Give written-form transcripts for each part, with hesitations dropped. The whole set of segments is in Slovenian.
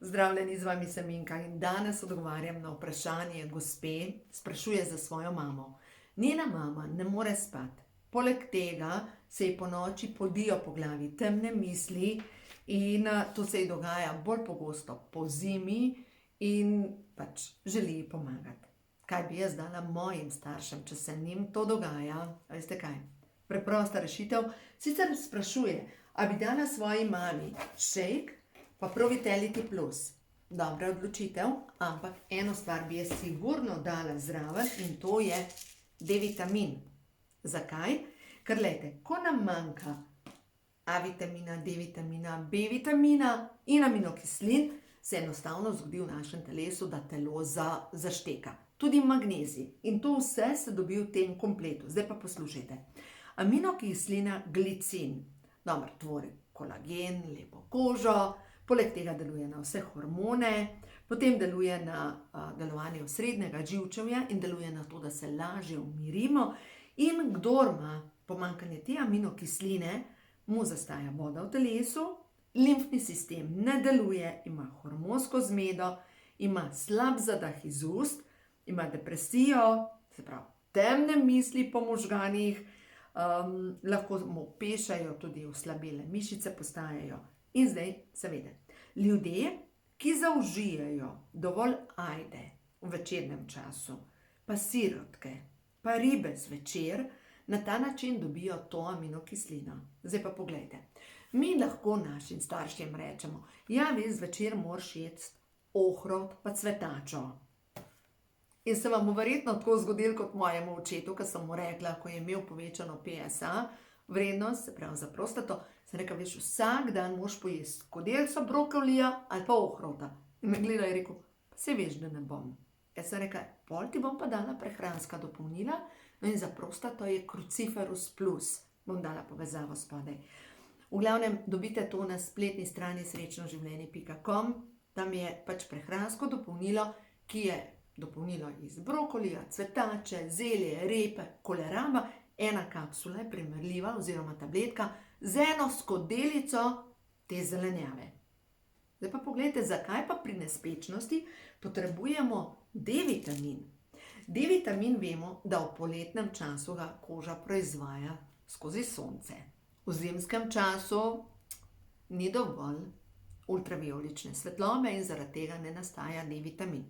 Zdravljeni, z vami sem Minka in danes odgovarjam na vprašanje gospe, sprašuje za svojo mamo. Njena mama ne more spati. Poleg tega se ji po noči podijo po glavi temne misli in to se ji dogaja bolj pogosto po zimi in pač želi ji pomagati. Kaj bi jaz dala mojim staršem, če se njim to dogaja? A veste kaj? Preprosta rešitev. Sicer sprašuje, a bi dala svoji mami šejk pa Pro-Vitality Plus. Dobra odločitev, ampak eno stvar bi jaz sigurno dala zraven in to je D-vitamin. Zakaj? Ker glejte, ko nam manjka A vitamina, D-vitamina, B-vitamina in aminokislin, se enostavno zgodi v našem telesu, da telo zašteka. Tudi magnezij. In to vse se dobi v tem kompletu. Zdaj pa poslušajte. Aminokislina glicin. Dobro, tvori kolagen, lepo kožo, poleg tega deluje na vse hormone, potem deluje na delovanje osrednjega živčevja in deluje na to, da se lažje umirimo. In kdor ima pomanjkanje te aminokisline, mu zastaja voda v telesu, limfni sistem ne deluje, ima hormonsko zmedo, ima slab zadah iz ust, ima depresijo, se pravi temne misli po možganih, lahko mu pešajo tudi oslabele mišice, postajajo. In zdaj, seveda, ljudje, ki zaužijajo dovolj ajde v večernem času, pa sirotke, pa ribe zvečer, na ta način dobijo to aminokislino. Zdaj pa poglejte, mi lahko našim staršem rečemo, ja, vi zvečer moraš jesti ohrovt pa cvetačo. In se vam bo verjetno tako zgodilo kot mojemu očetu, ko sem mu rekla, ko je imel povečano PSA, vrednost, se pravi za prostato, sem rekla, veš, vsak dan moraš pojesti skodelico brokolija ali pa ohrovta. In me gleda in rekel, pa se veš, da ne bom. Jaz sem rekla, pol ti bom pa dala prehranska dopolnila, no in za prostato je Cruciferus Plus. Bom dala povezavo spodaj. V glavnem, dobite to na spletni strani srečnoživljenje.com, tam je pač prehransko dopolnilo, ki je dopolnilo iz brokolija, cvetače, zelje, repe, koleraba. Ena kapsula je primerljiva oziroma tabletka z eno skodelico te zelenjave. Zdaj pa pogledajte, zakaj pa pri nespečnosti potrebujemo D-vitamin. D-vitamin vemo, da v poletnem času ga koža proizvaja skozi sonce. V zimskem času ni dovolj ultraviolične svetlobe in zaradi tega ne nastaja D-vitamin.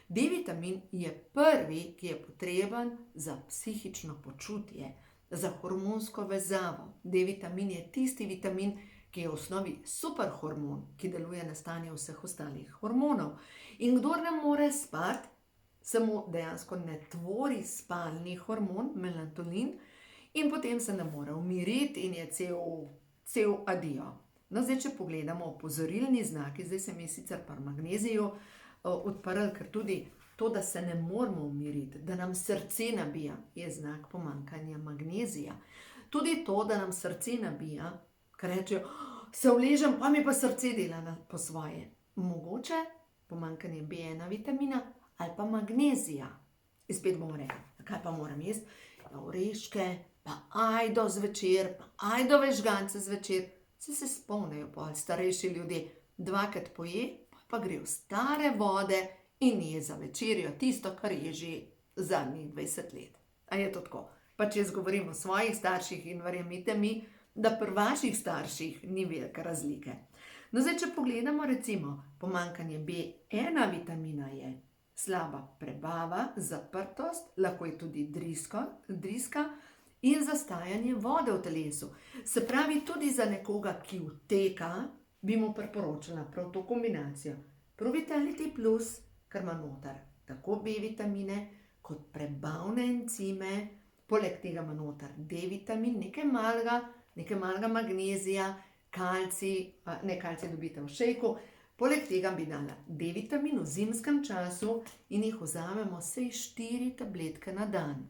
D-vitamin je prvi, ki je potreben za psihično počutje, za hormonsko vezavo. D-vitamin je tisti vitamin, ki je v osnovi superhormon, ki deluje na stanje vseh ostalih hormonov. In kdor ne more spati, se mu dejansko ne tvori spalni hormon, melatonin, in potem se ne more umiriti in je cel adijo. No, zdaj, če pogledamo opozorilni znaki, zdaj se mi sicer par magneziju odprl, ker tudi to, da se ne moramo umiriti, da nam srce nabija, je znak pomanjkanja magnezija. Tudi to, da nam srce nabija, ker rečejo, se uležem, pa mi pa srce dela po svoje. Mogoče pomanjkanje B1 vitamina ali pa magnezija. In spet bomo rekli, kaj pa moram jesti? Oreške, pa ajdo zvečer, pa ajdove žgance zvečer. Se spomnijo pol starejši ljudje, dvakrat poje, pa gre v stare vode in je za večerjo tisto, kar je že zadnjih 20 let. A je to tako? Pa če jaz govorim o svojih starših in verjemite mi, da pri vaših starših ni velike razlike. No, zdaj, če pogledamo recimo, pomanjkanje B1 vitamina je slaba prebava, zaprtost, lahko je tudi driska in zastajanje vode v telesu. Se pravi, tudi za nekoga, ki uteka, bi mu priporočila prav to kombinacijo. Pro-Vitality Plus, ker ima noter tako B-vitamine kot prebavne encime, poleg tega ima noter D-vitamin, nekaj malega magnezija, kalcij, ne kalcij dobite v šejku, poleg tega bi dala D-vitamin v zimskem času in jih vzamemo vsaj 4 tabletke na dan.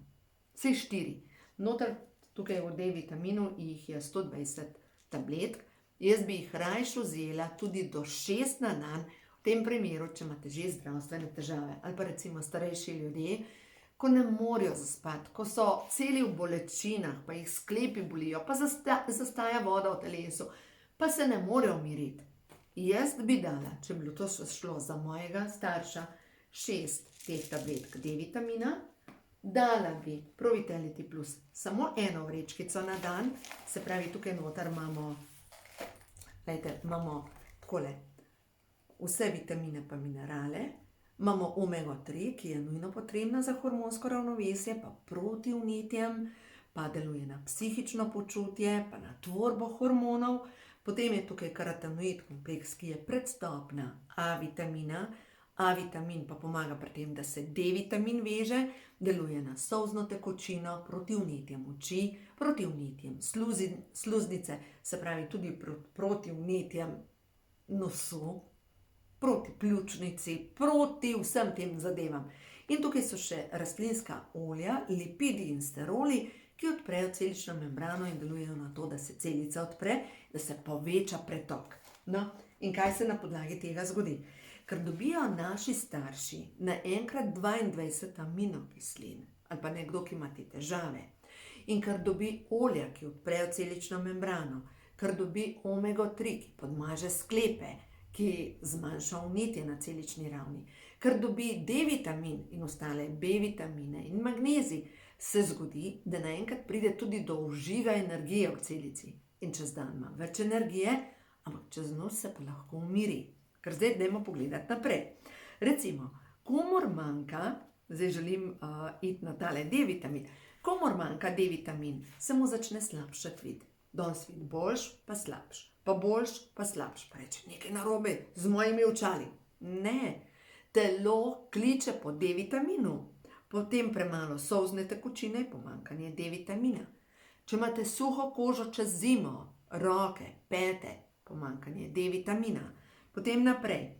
Vsaj 4. Noter tukaj v D-vitaminu jih je 120 tabletk. Jaz bi jih rajš vzela tudi do 6 na dan, v tem primeru, če imate že zdravstvene težave ali pa recimo starejši ljudje, ko ne morejo zaspati, ko so celi v bolečinah, pa jih sklepi bolijo, pa zastaja voda v telesu, pa se ne morejo umiriti. Jaz bi dala, če bi bilo to šlo za mojega starša, 6 teh tabletk D-vitamina, dala bi Pro-Vitality Plus samo eno vrečkico na dan, se pravi, tukaj noter imamo, imamo takole vse vitamine pa minerale, imamo omega-3, ki je nujno potrebna za hormonsko ravnovesje, pa proti vnetjem, pa deluje na psihično počutje, pa na tvorbo hormonov. Potem je tukaj karotenoid kompleks, ki je predstopna A-vitamina. A-vitamin pa pomaga pri tem, da se D-vitamin veže, deluje na solzno tekočino, proti vnetjem oči, proti vnetjem sluznice, se pravi tudi proti vnetjem nosu, proti pljučnici, proti vsem tem zadevam. In tukaj so še rastlinska olja, lipidi in steroli, ki odprejo celično membrano in delujejo na to, da se celica odpre, da se poveča pretok. No, in kaj se na podlagi tega zgodi? Ker dobijo naši starši naenkrat 22 aminokislin, ali pa nekdo, ki ima te težave, in ker dobi olja, ki odprejo celično membrano, ker dobi omega-3, ki podmaže sklepe, ki zmanjša vnetje na celični ravni, ker dobi D-vitamin in ostale B-vitamine in magnezij, se zgodi, da naenkrat pride tudi do vžiga energije v celici. In čez dan ima več energije, ampak čez noč se pa lahko umiri. Ker zdaj dajmo pogledati naprej. Recimo, komur manjka, zdaj želim iti na tale D-vitamin, komur manjka D-vitamin, se mu začne slabšati vid. Danes vid boljš, pa slabš, pa boljš, pa slabš. Pa reče, nekaj narobe z mojimi očali. Ne, telo kliče po D-vitaminu, potem premalo solzne tekočine, pomanjkanje D-vitamina. Če imate suho kožo čez zimo, roke, pete, pomanjkanje D-vitamina. Potem naprej,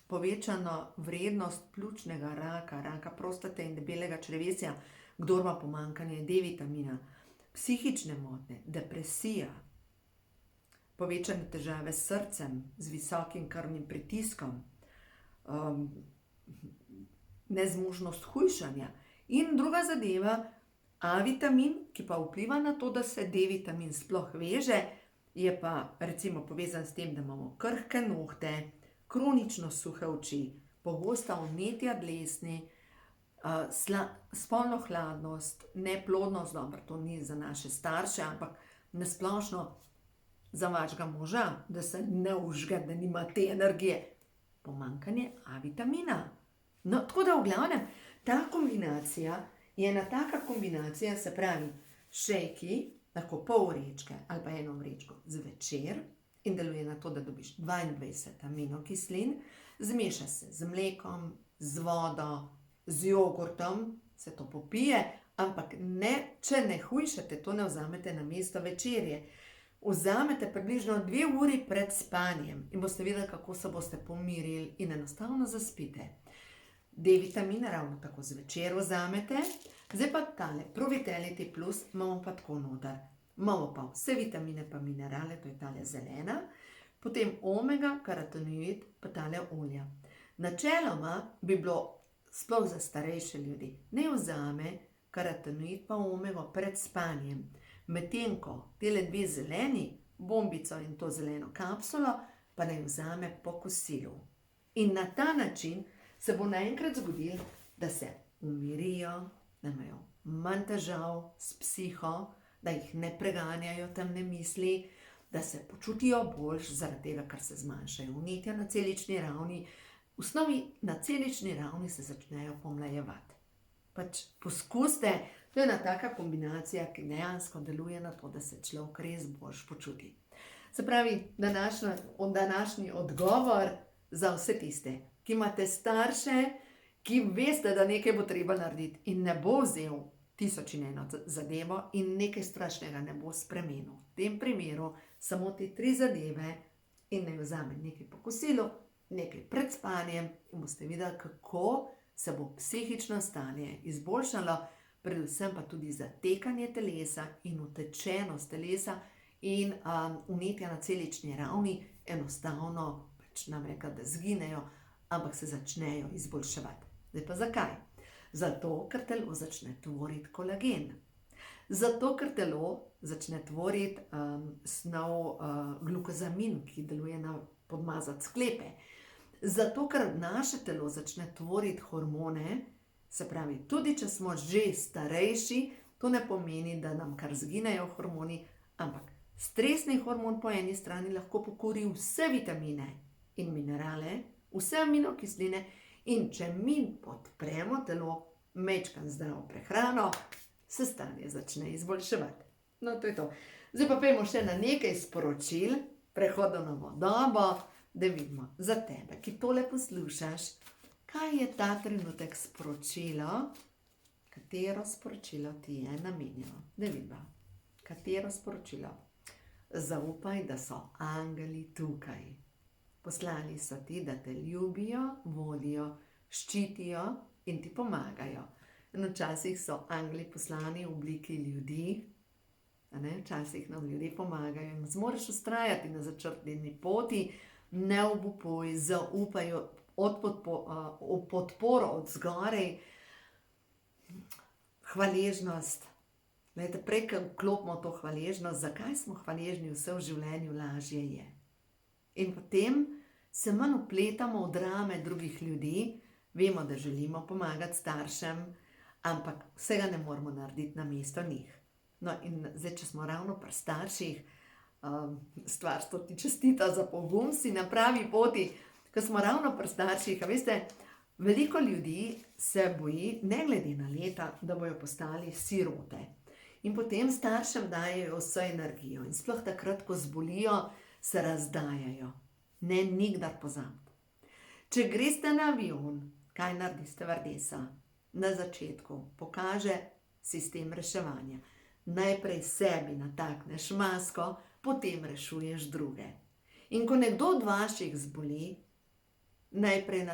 povečana vrednost pljučnega raka, raka prostate in debelega črevesja, kdor ima pomanjkanje D-vitamina, psihične motnje, depresija, povečane težave s srcem, z visokim krvnim pritiskom, nezmožnost hujšanja. In druga zadeva, A-vitamin, ki pa vpliva na to, da se D-vitamin sploh veže, je pa recimo povezan s tem, da imamo krhke nohte, kronično suhe oči, pogosta vnetja dlesni, spolno hladnost, neplodnost, dobro, to ni za naše starše, ampak nasplošno za vašega moža, da se ne užge, da nima te energije. Pomanjkanje A-vitamina. No, tako da v glavnem, ta kombinacija je ena taka kombinacija, se pravi, šejki, lahko pol vrečke ali pa eno vrečko zvečer in deluje na to, da dobiš 22 aminokislin, zmeša se z mlekom, z vodo, z jogurtom, se to popije, ampak ne, če ne hujšate, to ne vzamete na mesto večerje. Vzamete približno 2 uri pred spanjem in boste videli, kako se boste pomirili in enostavno zaspite. D-vitamin ravno tako zvečer vzamete, zdaj pa tale Pro-Vitality Plus imamo pa tako noter. Imamo pa vse vitamine pa minerale, to je tale zelena, potem omega, karotenoid pa tale olja. Načeloma bi bilo sploh za starejše ljudi, ne vzame karotenoid pa omega pred spanjem, medtem ko tele 2 zeleni, bombico in to zeleno kapsulo, pa ne vzame po kosilu. In na ta način se bo naenkrat zgodilo, da se umirijo, da imajo manj težav s psiho, da jih ne preganjajo temne misli, da se počutijo boljš zaradi tega, ker se zmanjšajo vnetja na celični ravni. V osnovi na celični ravni se začnejo pomlajevati. Pač poskusite, to je ena taka kombinacija, ki dejansko deluje na to, da se človek res boljš počuti. Se pravi, današnji odgovor za vse tiste, ki imate starše, ki veste, da nekaj bo treba narediti in ne bo vzel 1001 zadevo in nekaj strašnega ne bo spremenil. V tem primeru samo te 3 zadeve in ne vzame nekaj po kosilu, nekaj pred spanjem in boste videli, kako se bo psihično stanje izboljšalo, predvsem pa tudi zatekanje telesa in utečenost telesa in vnetja na celični ravni enostavno, pač nam reka, da zginejo, ampak se začnejo izboljševati. Zdaj pa zakaj? Zato, ker telo začne tvoriti kolagen. Zato, ker telo začne tvoriti snov glukozamin, ki deluje na podmazati sklepe. Zato, ker naše telo začne tvoriti hormone, se pravi, tudi če smo že starejši, to ne pomeni, da nam kar zginejo hormoni, ampak stresni hormon po eni strani lahko pokuri vse vitamine in minerale, vse aminokisline, in če mi podpremo telo, majčkeno zdravo prehrano, se stanje začne izboljševati. No, to je to. Zdaj pa pojdimo še na nekaj sporočil, prehod v novo dobo, da vidimo za tebe, ki tole poslušaš, kaj je ta trenutek sporočilo, katero sporočilo ti je namenjeno. Da vidimo, katero sporočilo. Zaupaj, da so angeli tukaj. Poslali so ti, da te ljubijo, vodijo, ščitijo in ti pomagajo. In včasih so angeli poslani v obliki ljudi, včasih nam ljudje pomagajo in zmoreš vztrajati na začrtani poti, ne obupuj, zaupaj v podporo od zgoraj, hvaležnost. Glejte, prej, ko vklopimo to hvaležnost, zakaj smo hvaležni, vse v življenju lažje je. In potem se manj vpletamo v drame drugih ljudi, vemo, da želimo pomagati staršem, ampak vsega ne moramo narediti namesto njih. No in zdaj, če smo ravno pri starših, stvarstvo ti čestita za pogum, si na pravi poti, ko smo ravno pri starših, a veste, veliko ljudi se boji, ne glede na leta, da bojo postali sirote. In potem staršem dajejo vso energijo in sploh takrat, ko zbolijo, se razdajajo. Ne nikdar pozabiti. Če greste na avion, kaj naredi stevardesa? Na začetku pokaže sistem reševanja. Najprej sebi natakneš masko, potem rešuješ druge. In ko nekdo od vaših zboli, najprej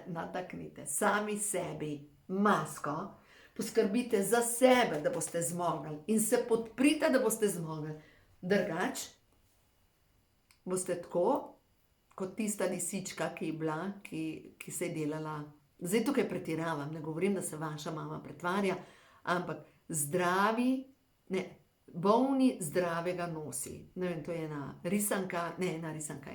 nataknite sami sebi masko, poskrbite za sebe, da boste zmogli in se podprite, da boste zmogli. Drugač boste tako, kot tista lisička, ki je bila, ki se je delala. Zdaj tukaj pretiravam, ne govorim, da se vaša mama pretvarja, ampak bolni zdravega nosi. Ne vem, to je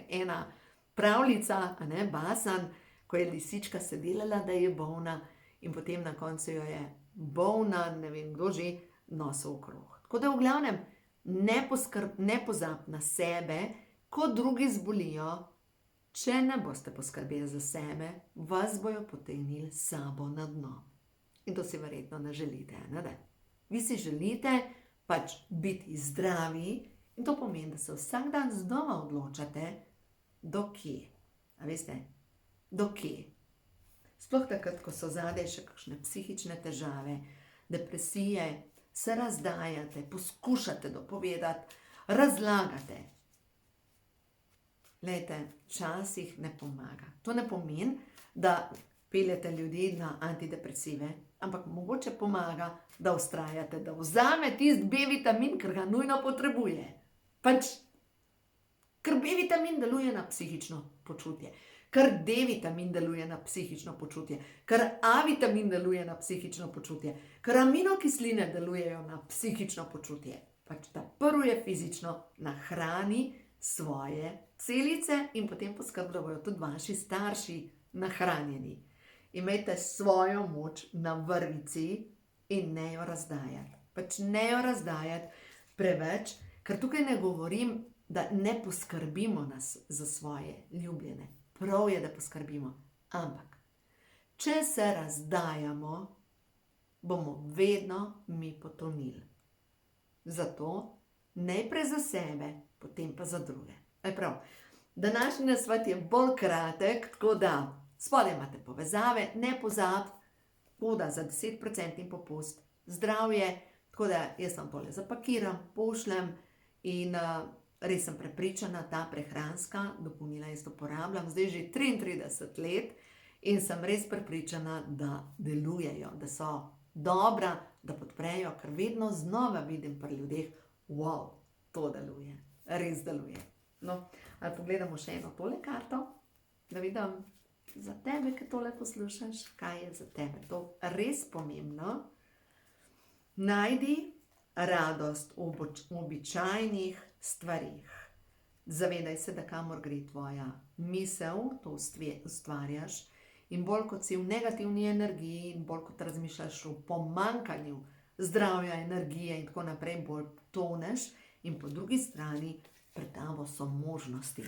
ena pravljica, basan, ko je lisička se delala, da je bolna in potem na koncu jo je bolna, ne vem kdo že, nosil okrog. Tako da v glavnem ne pozabi na sebe, ko drugi zbolijo. Če ne boste poskrbeli za sebe, vas bojo potegnili s sabo na dno. In to si verjetno ne želite, ne? Vi si želite pač biti zdravi in to pomeni, da se vsak dan znova odločate, do kje. A veste, do kje. Sploh takrat, ko so zadaj še kakšne psihične težave, depresije, se razdajate, poskušate dopovedati, razlagate. Glejte, včasih ne pomaga. To ne pomeni, da peljete ljudi na antidepresive, ampak mogoče pomaga, da vztrajate, da vzame tisti B-vitamin, ker ga nujno potrebuje. Ker B-vitamin deluje na psihično počutje, ker D-vitamin deluje na psihično počutje, ker A-vitamin deluje na psihično počutje, ker aminokisline delujejo na psihično počutje. Ta prvi je fizično, nahrani svoje celice in potem poskrbi, da bojo tudi vaši starši nahranjeni. Imejte svojo moč na vrvici in ne jo razdajati. Ne jo razdajati preveč, ker tukaj ne govorim, da ne poskrbimo za svoje ljubljene. Prav je, da poskrbimo. Ampak, če se razdajamo, bomo vedno mi potonili. Zato najprej za sebe, potem pa za druge. Prav, današnji nasvet je bolj kratek, tako da spodaj imate povezave, ne pozabite, koda za 10% popust, zdravje, tako da jaz vam tole zapakiram, pošljem in res sem prepričana, ta prehranska dopolnila jaz uporabljam zdaj že 33 let in sem res prepričana, da delujejo, da so dobra, da podprejo, ker vedno znova vidim pri ljudeh, wow, to deluje, res deluje. No, ali pogledamo še eno tole karto, da vidim za tebe, ki tole poslušaš, kaj je za tebe to res pomembno. Najdi radost v običajnih stvarih. Zavedaj se, da kamor gre tvoja misel, to ustvarjaš, in bolj kot si v negativni energiji in bolj kot razmišljaš o pomanjkanju zdravja, energije in tako naprej, bolj toneš, in po drugi strani pred tabo so možnosti.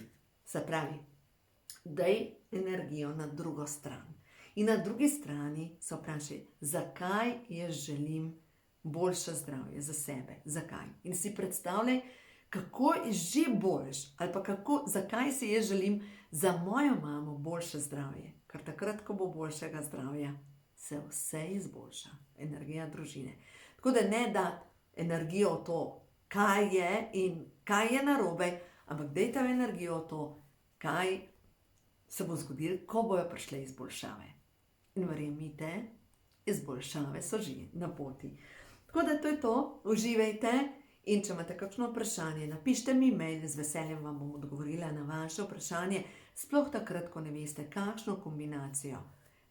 Se pravi, daj energijo na drugo stran. In na drugi strani se vprašaj, zakaj jaz želim boljše zdravje za sebe. Zakaj? In si predstavljaj, kako je že boljš, ali pa zakaj si jaz želim za mojo mamo boljše zdravje. Ker takrat, ko bo boljšega zdravja, se vse izboljša. Energija družine. Tako da ne dati energijo v to, kaj je in kaj je narobe, ampak dajte energijo v to, kaj se bo zgodilo, ko bojo prišle izboljšave. In verjemite, izboljšave so že na poti. Tako da to je to, uživajte, in če imate kakšno vprašanje, napišite mi mail, z veseljem vam bom odgovorila na vaše vprašanje, sploh takrat, ko ne veste, kakšno kombinacijo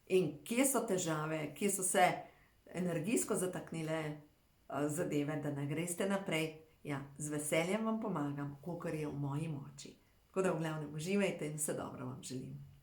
in kje so težave, kje so se energijsko zataknile zadeve, da ne greste naprej. Ja, z veseljem vam pomagam, kolikor je v moji moči. Tako da v glavnem uživajte in vse dobro vam želim.